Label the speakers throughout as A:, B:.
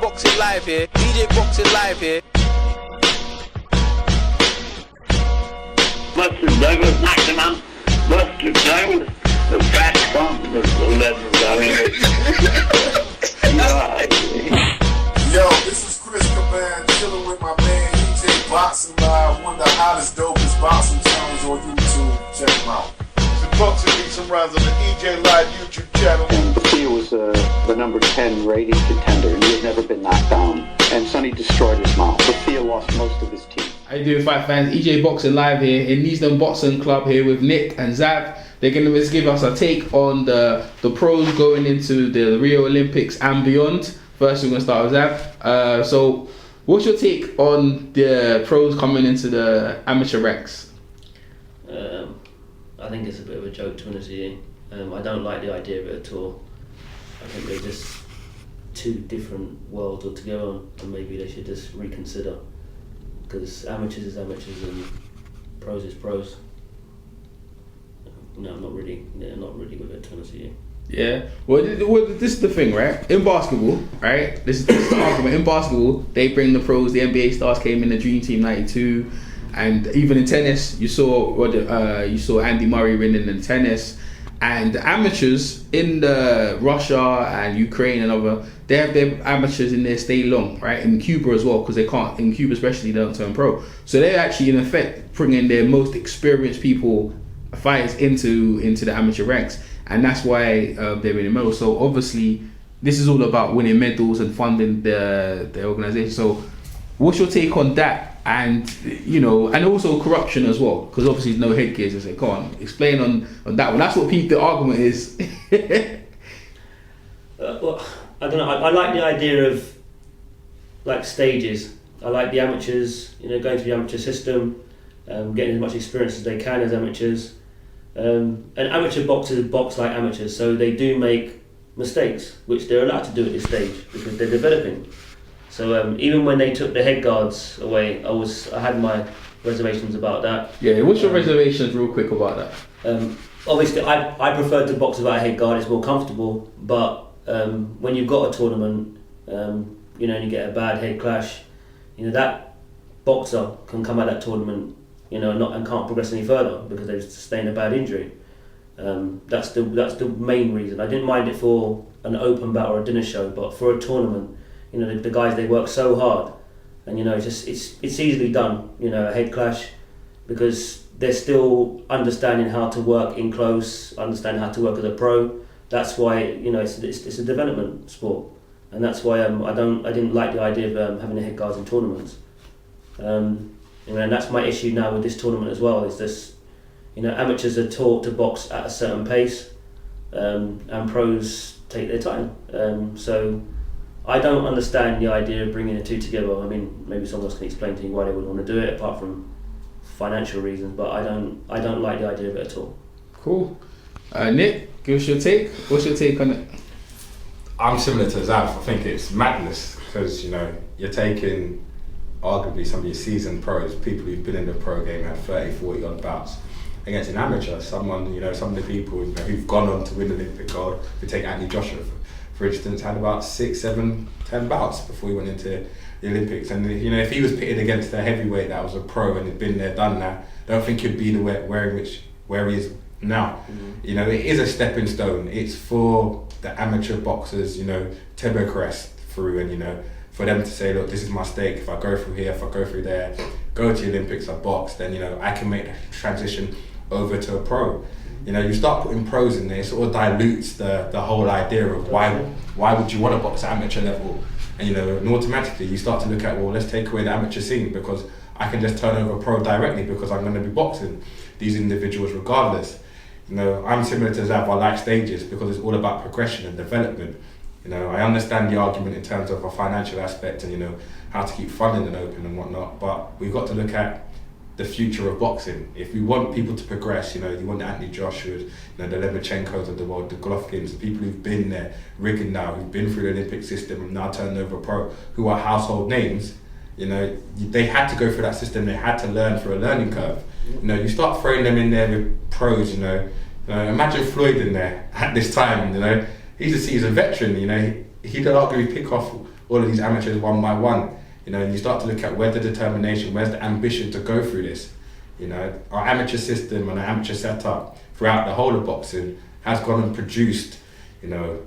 A: Boxing Live here. DJ Boxing Live here.
B: Buster Douglas maximum. Buster Douglas. The fat bump. The leather going.
C: Yo, this is Chris Caban chilling with my man EJ Boxing Live, one of the hottest, dopest boxing channels on YouTube. Check him out.
D: The boxing beat some rounds on the EJ Live YouTube channel.
E: And he was the number 10 rating contender, and he had never been knocked down. And Sonny destroyed his mouth. But Thea lost most of his teeth.
F: How you doing, fight fans? EJ Boxing Live here in Neasden Boxing Club here with Nick and Xav. They're going to give us a take on the pros going into the Rio Olympics and beyond. First, we're going to start with Xav. So, what's your take on the pros coming into the amateur ranks?
G: I think it's a bit of a joke, to be honest with you. I don't like the idea of it at all. I think they're just two different worlds altogether, and maybe they should just reconsider. Because amateurs is amateurs and pros is pros. No, I'm not really with it, to be honest with you.
F: Yeah, well, this is the thing, right? In basketball, right? This is the argument. In basketball, they bring the pros. The NBA stars came in the Dream Team '92, and even in tennis, you saw Andy Murray winning in tennis. And the amateurs in the Russia and Ukraine and other, they have their amateurs in there stay long, right? In Cuba as well, because they can't, in Cuba especially, they don't turn pro. So they're actually in effect bringing their most experienced fighters into the amateur ranks. And that's why they're winning medals. So obviously, this is all about winning medals and funding the organisation. So what's your take on that? And and also corruption as well, because obviously no headgears, as they can't explain on that one. That's what the argument is.
G: Well, I don't know. I like the idea of like stages. I like the amateurs, going through the amateur system, getting as much experience as they can as amateurs. And amateur boxers box like amateurs, so they do make mistakes, which they're allowed to do at this stage because they're developing. So even when they took the head guards away, I had my reservations about that.
F: Yeah, what's your reservations real quick about that?
G: Obviously, I prefer to box without a head guard, it's more comfortable, but when you've got a tournament, and you get a bad head clash, that boxer can come out of that tournament, and can't progress any further because they've sustained a bad injury. That's the main reason. I didn't mind it for an open battle or a dinner show, but for a tournament, the guys, they work so hard, and it's easily done. A head clash, because they're still understanding how to work in close, understanding how to work as a pro. That's why it's a development sport, and that's why I didn't like the idea of having the head guards in tournaments. And that's my issue now with this tournament as well. Is this, amateurs are taught to box at a certain pace, and pros take their time. So I don't understand the idea of bringing the two together. I mean, maybe someone else can explain to me why they would want to do it, apart from financial reasons. But I don't like the idea of it at all.
F: Cool. Nick, give us your take. What's your take on it?
H: I'm similar to Zav. I think it's madness because you're taking arguably some of your seasoned pros, people who've been in the pro game, have 30, 40 odd bouts against an amateur. Some of the people who've gone on to win Olympic gold. If you take Anthony Joshua, for instance, had about 6, 7, 10 bouts before he went into the Olympics. And if he was pitted against a heavyweight that was a pro and had been there, done that, I don't think he'd be where he is now. Mm-hmm. It is a stepping stone. It's for the amateur boxers, to progress through, and for them to say, look, this is my stake. If I go through here, if I go through there, go to the Olympics, I box, then I can make the transition over to a pro. You start putting pros in there, it sort of dilutes the whole idea of why would you want to box at amateur level, and automatically you start to look at, well, let's take away the amateur scene because I can just turn over pro directly because I'm going to be boxing these individuals regardless. I'm similar to Zav. I like stages because it's all about progression and development. I understand the argument in terms of a financial aspect and how to keep funding and open and whatnot, but we've got to look at the future of boxing. If we want people to progress, you want the Anthony Joshua's, the Lemachenkos of the world, the Golovkins, the people who've been there, Riggin now, who've been through the Olympic system and now turned over pro, who are household names. They had to go through that system. They had to learn through a learning curve. You start throwing them in there with pros. Imagine Floyd in there at this time. He's a veteran. He'd arguably pick off all of these amateurs one by one. You know, and you start to look at where's the determination, where's the ambition to go through this. You know, our amateur system and our amateur setup throughout the whole of boxing has gone and produced, you know,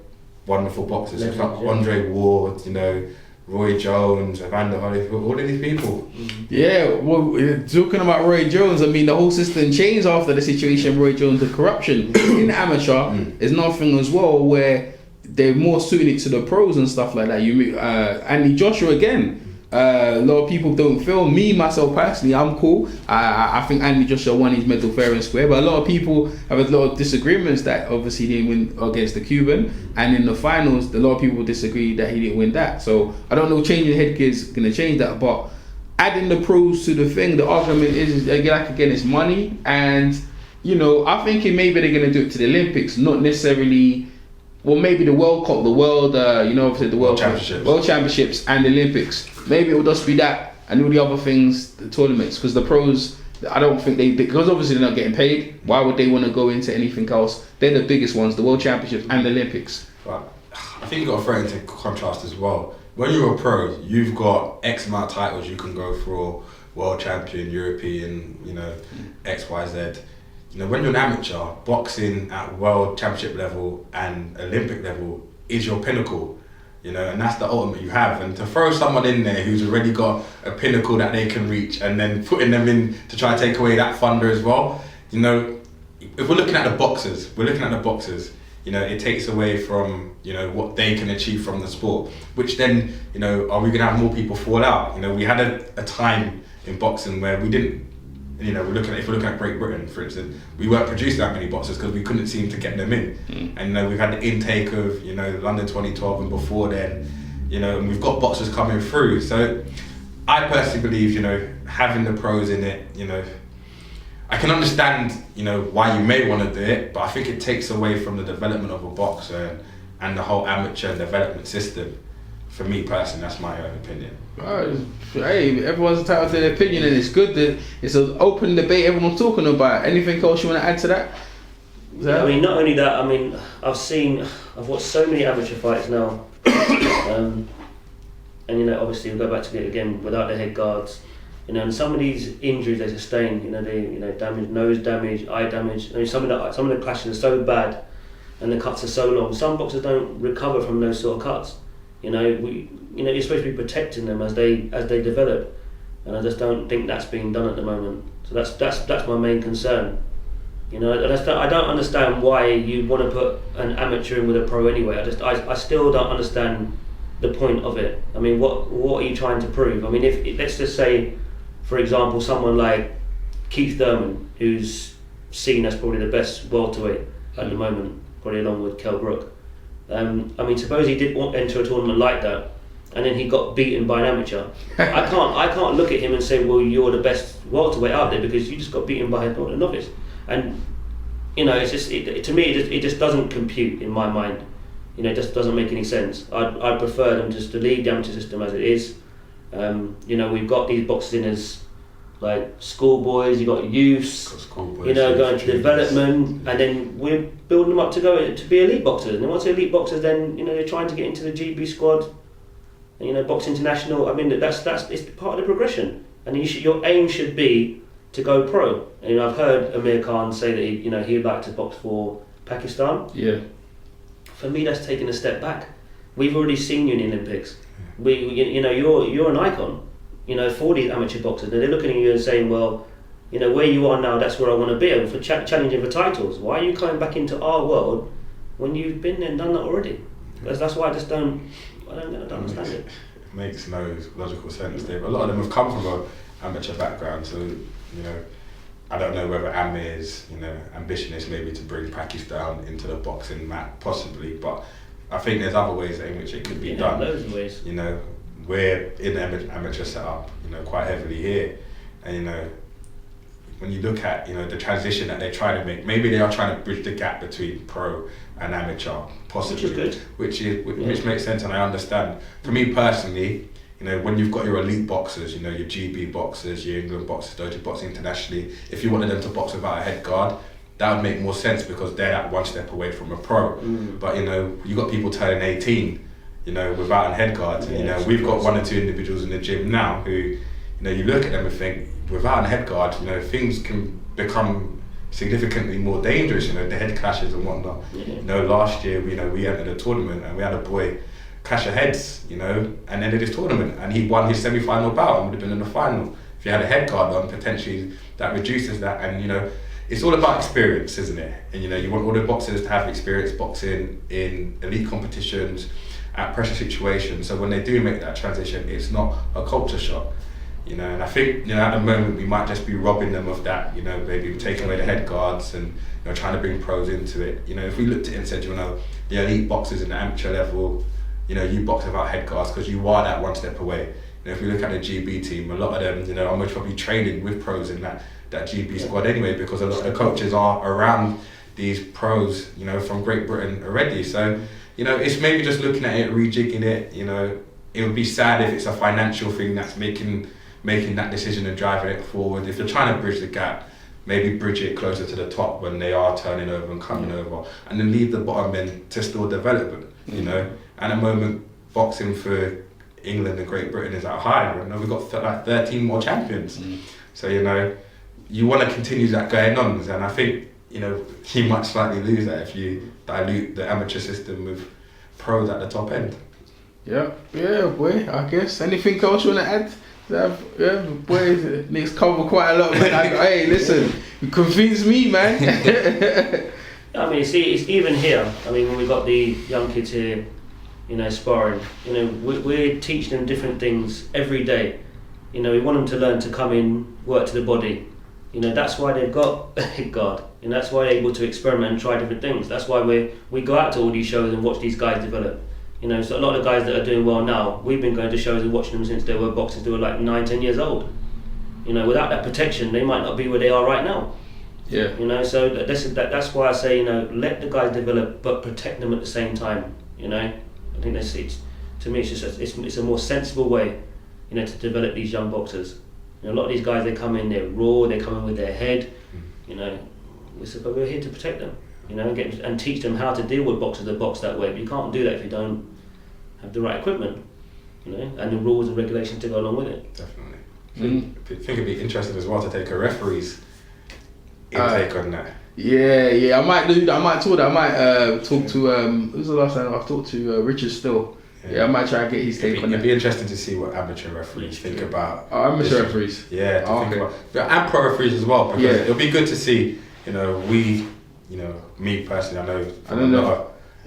H: wonderful boxers. Legends, like Andre Ward, you know, Roy Jones, Evander Holyfield, all of these people.
F: Yeah, well, talking about Roy Jones, I mean, the whole system changed after the situation Roy Jones, the corruption in the amateur is nothing as well, where they're more suited to the pros and stuff like that. You Andy Joshua again. A lot of people don't feel, me myself personally, I'm cool. I think Andy Joshua won his medal fair and square, but a lot of people have a lot of disagreements that obviously he didn't win against the Cuban, and in the finals a lot of people disagree that he didn't win that. So I don't know, changing headgear is going to change that, but adding the pros to the thing, the argument is again it's money, and you know, I think maybe they're going to do it to the Olympics, not necessarily. Well, maybe the World Cup, the World, the World Championships and the Olympics. Maybe it will just be that and all the other things, the tournaments, because the pros, I don't think because obviously they're not getting paid. Why would they want to go into anything else? They're the biggest ones, the World Championships and the Olympics.
H: But I think you've got to throw it into contrast as well. When you're a pro, you've got X amount of titles you can go for, World Champion, European, you know, X, Y, Z. You know, when you're an amateur, boxing at World Championship level and Olympic level is your pinnacle, you know, and that's the ultimate you have. And to throw someone in there who's already got a pinnacle that they can reach and then putting them in to try and take away that thunder as well, you know, if we're looking at the boxers, you know, it takes away from, you know, what they can achieve from the sport, which then, you know, are we going to have more people fall out? You know, we had a time in boxing where we didn't. You know, if we're looking at Great Britain, for instance, we weren't producing that many boxers because we couldn't seem to get them in. And you know, we've had the intake of, you know, London 2012 and before then, you know, and we've got boxers coming through. So I personally believe, you know, having the pros in it, you know, I can understand, you know, why you may want to do it, but I think it takes away from the development of a boxer and the whole amateur development system. For me personally, that's my own opinion. Hey,
F: everyone's entitled to their opinion, and it's good that it's an open debate. Everyone's talking about it. Anything else you want to add to that?
G: I mean, not only that. I mean, I've watched so many amateur fights now, and you know, obviously we go back to it again without the head guards. You know, and some of these injuries they sustain, you know, damage, nose damage, eye damage. I mean, some of the clashes are so bad, and the cuts are so long. Some boxers don't recover from those sort of cuts. You know, you're supposed to be protecting them as they develop, and I just don't think that's being done at the moment. So that's my main concern. You know, and I don't understand why you want to put an amateur in with a pro anyway. I still don't understand the point of it. I mean, what are you trying to prove? I mean, if let's just say, for example, someone like Keith Thurman, who's seen as probably the best welterweight at the moment, probably along with Kell Brook. I mean, suppose he did enter a tournament like that, and then he got beaten by an amateur. I can't look at him and say, well, you're the best welterweight out there because you just got beaten by a novice. And you know, it's just to me, it just doesn't compute in my mind. You know, it just doesn't make any sense. I'd prefer them just to leave the amateur system as it is. You know, we've got these boxers in as like schoolboys, you've got youths, you know, going to development, and then we're building them up to be elite boxers. And then once they're elite boxers, then you know they're trying to get into the GB squad, and you know, Box International. I mean, that's it's part of the progression, and your aim should be to go pro. And you know, I've heard Amir Khan say that he'd like to box for Pakistan.
F: Yeah.
G: For me, that's taking a step back. We've already seen you in the Olympics. You're an icon. You know, for these amateur boxers, and they're looking at you and saying, well, you know, where you are now, that's where I want to be, for challenging for titles. Why are you coming back into our world when you've been there and done that already? That's why I don't understand it.
H: It makes no logical sense there. But a lot of them have come from an amateur background, so, you know, I don't know whether Amir's, you know, ambition is maybe to bring Pakistan into the boxing mat, possibly, but I think there's other ways in which it could be done.
G: Loads of ways.
H: You know, we're in the amateur setup, you know, quite heavily here, and you know, when you look at, you know, the transition that they're trying to make, maybe they are trying to bridge the gap between pro and amateur, possibly, which makes sense, and I understand. For me personally, you know, when you've got your elite boxers, you know, your GB boxers, your England boxers, those who box internationally, if you wanted them to box without a head guard, that would make more sense because they're at one step away from a pro. But you know, you got people turning 18. you know, without a head guard. You know, we've got one or two individuals in the gym now who, you know, you look at them and think, without a head guard, you know, things can become significantly more dangerous, you know, the head clashes and whatnot. You know, last year, you know, we entered a tournament and we had a boy clash of heads, you know, and ended his tournament, and he won his semi-final bout and would have been in the final. If you had a head guard on, potentially that reduces that. And, you know, it's all about experience, isn't it? And, you know, you want all the boxers to have experience boxing in elite competitions, at pressure situations, so when they do make that transition, it's not a culture shock. You know, and I think, you know, at the moment we might just be robbing them of that, you know, maybe taking away the head guards and, you know, trying to bring pros into it. You know, if we looked at it and said, you know, the elite boxers in the amateur level, you know, you box without head guards because you are that one step away. You know, if we look at the GB team, a lot of them, you know, are most probably training with pros in that GB squad anyway, because a lot of the coaches are around these pros, you know, from Great Britain already. So, you know, it's maybe just looking at it, rejigging it. You know, it would be sad if it's a financial thing that's making that decision and driving it forward. If you're trying to bridge the gap, maybe bridge it closer to the top when they are turning over and coming over, and then leave the bottom men to still develop it. You know, at the moment, boxing for England and Great Britain is at high. You know, we've got like 13 more champions. So, you know, you want to continue that going on, and I think, you know, you might slightly lose that if you dilute the amateur system with pros at the top end. Yeah, boy, I guess. Anything else you want to add? Yeah, boy, Nick's covered quite a lot, man. Hey, listen, you convinced me, man.
G: I mean, see, it's even here. I mean, when we've got the young kids here, you know, sparring, you know, we're teaching them different things every day. You know, we want them to learn to come in, work to the body. You know, that's why they've got a head guard, and that's why they're able to experiment and try different things. That's why we go out to all these shows and watch these guys develop. You know, so a lot of the guys that are doing well now, we've been going to shows and watching them since they were boxers, they were like 9-10 years old. You know, without that protection, they might not be where they are right now.
F: Yeah.
G: You know, so that's why I say, you know, let the guys develop, but protect them at the same time. You know, I think to me, it's a more sensible way, you know, to develop these young boxers. You know, a lot of these guys, they come in, they're raw, they come in with their head. You know, but we're here to protect them. You know, and teach them how to deal with boxers that box that way. But you can't do that if you don't have the right equipment, you know, and the rules and regulations to go along with it.
H: Definitely. I think it'd be interesting as well to take a referee's intake on that. Yeah, I might do that. I might talk to who's the last time I've talked to Richard Still. Yeah, I might try and get his take on that. It'd be interesting to see what amateur referees think about.
F: Oh, amateur referees.
H: Yeah, think about, and pro referees as well, because it'll be good to see. You know, me personally, I don't know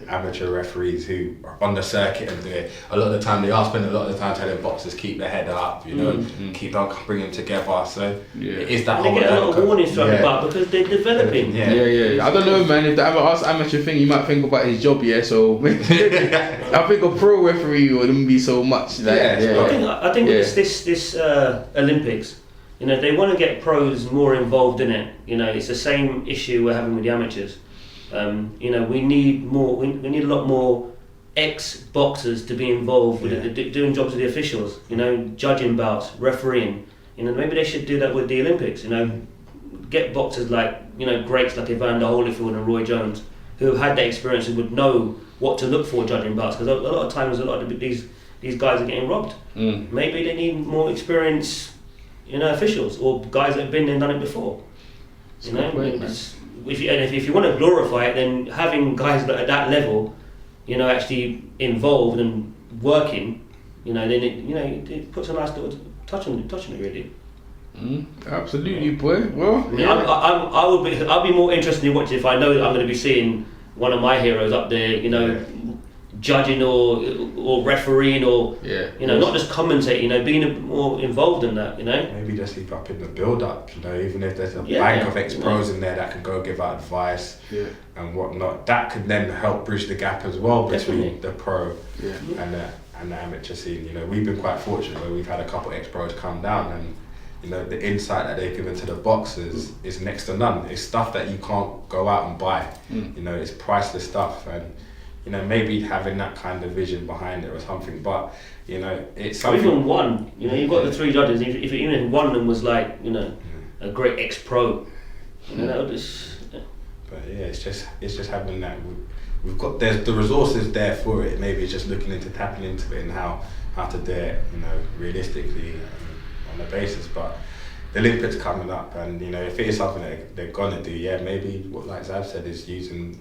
H: amateur referees who are on the circuit and do it. A lot of the time, they are spending a lot of the time telling boxers keep their head up, you know, keep on bringing them together. So it is that whole.
G: They get a lot of warnings from about because they're developing.
F: Yeah. I don't know, man. If they ever ask amateur thing, you might think about his job. Yeah, so I think a pro referee wouldn't be so much. Like,
G: I think with this Olympics, you know, they want to get pros more involved in it. You know, it's the same issue we're having with the amateurs. You know, we need more. We need a lot more ex-boxers to be involved with doing jobs with the officials. You know, judging bouts, refereeing. You know, maybe they should do that with the Olympics. You know, get boxers like, you know, greats like Evander Holyfield and Roy Jones, who have had that experience and would know what to look for judging bouts. Because a lot of times, a lot of these guys are getting robbed. Maybe they need more experienced, you know, officials or guys that have been there and done it before. You know, if you want to glorify it, then having guys at that level, you know, actually involved and working, you know, then it puts a nice little touch on it, really.
F: Absolutely, boy. Well,
G: I'll be more interested in watching if I know that I'm going to be seeing one of my heroes up there, you know, judging or refereeing or you know, not just commentating, you know, being a bit more involved in that, you know.
H: Maybe just keep up in the build-up, you know, even if there's a bank of ex-pros in there that can go give out advice and whatnot, that could then help bridge the gap as well between the pro and the amateur scene. You know, we've been quite fortunate where we've had a couple of ex-pros come down, and you know, the insight that they've given to the boxers is next to none. It's stuff that you can't go out and buy. You know, it's priceless stuff, and you know, maybe having that kind of vision behind it or something, but you know, it's something.
G: Or even one, you know, you've got the three judges. If even one of them was like, you know, a great ex-pro, you know, that would just.
H: But yeah, it's just having that we've got there's the resources there for it. Maybe it's just looking into tapping into it and how to do it, realistically on a basis. But the Olympics coming up, and if it is something that they're gonna do, maybe what like Zav said is using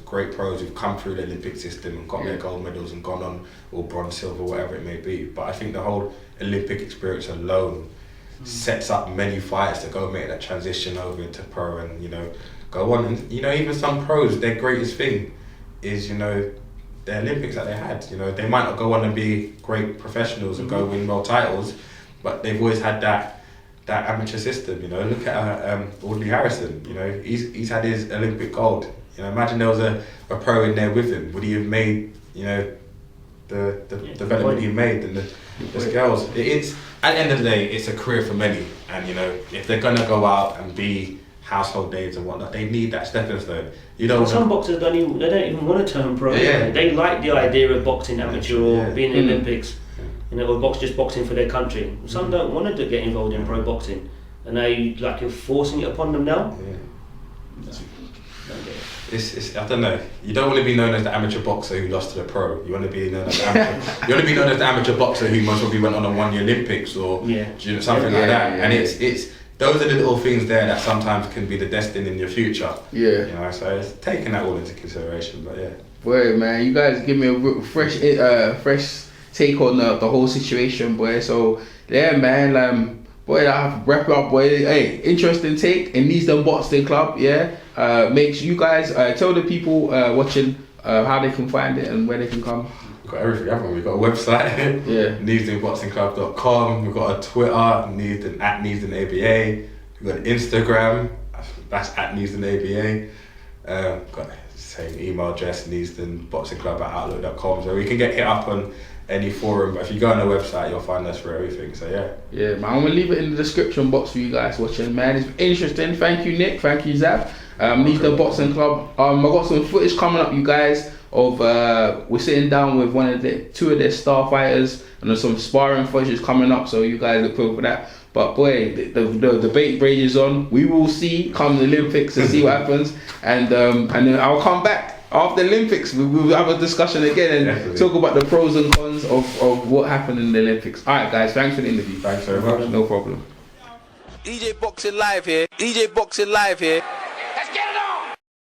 H: great pros who've come through the Olympic system and got their gold medals and gone on, or bronze, silver, whatever it may be. But I think the whole Olympic experience alone sets up many fighters to go make that transition over into pro and go on. And even some pros, their greatest thing is the Olympics that they had. They might not go on and be great professionals and go win world titles, but they've always had that amateur system. Look at Audley Harrison. He's had his Olympic gold. Imagine there was a pro in there with him. Would he have made the development he made and the scales? It's at the end of the day, it's a career for many, and if they're gonna go out and be household names and whatnot, they need that stepping stone.
G: Some boxers don't even want to turn pro.
H: Yeah.
G: They like the idea of boxing amateur or being in the Olympics, or just boxing for their country. Some don't want to get involved in pro boxing, and you're forcing it upon them now.
H: It's I don't know. You don't want to be known as the amateur boxer who lost to the pro. You want to be known as the amateur. You want to be known as the amateur boxer who most probably went on and won the Olympics or something like that. And it's those are the little things there that sometimes can be the destiny in your future. Yeah. So it's taking that all into consideration. But
F: boy, man, you guys give me a fresh take on the whole situation, boy. So man, boy, I have to wrap it up, boy. Hey, interesting take in Neasden Boxing Club, make sure you guys tell the people watching how they can find it and where they can come.
H: We've got everything, haven't we? We've got a website, NeasdenBoxingClub.com. We've got a Twitter, Neasden at NeasdenABA. We've got an Instagram, that's at NeasdenABA. Got the same email address, NeasdenBoxingClub@outlook.com. So we can get hit up on any forum, but if you go on the website, you'll find us for everything. So
F: man, I'm gonna leave it in the description box for you guys watching, man. It's interesting. Thank you, Nick. Thank you, Zav. Neasden Boxing Club. I got some footage coming up, you guys, of we're sitting down with two of their star fighters, and there's some sparring footage coming up, so you guys look forward for that. But boy, the debate rages on. We will see come the Olympics and see what happens, and then I'll come back after the Olympics. We'll have a discussion again and talk about the pros and cons of what happened in the Olympics. Alright guys, thanks for the interview.
H: Thanks very much.
F: No problem.
A: EJ Boxing Live here. EJ Boxing Live here.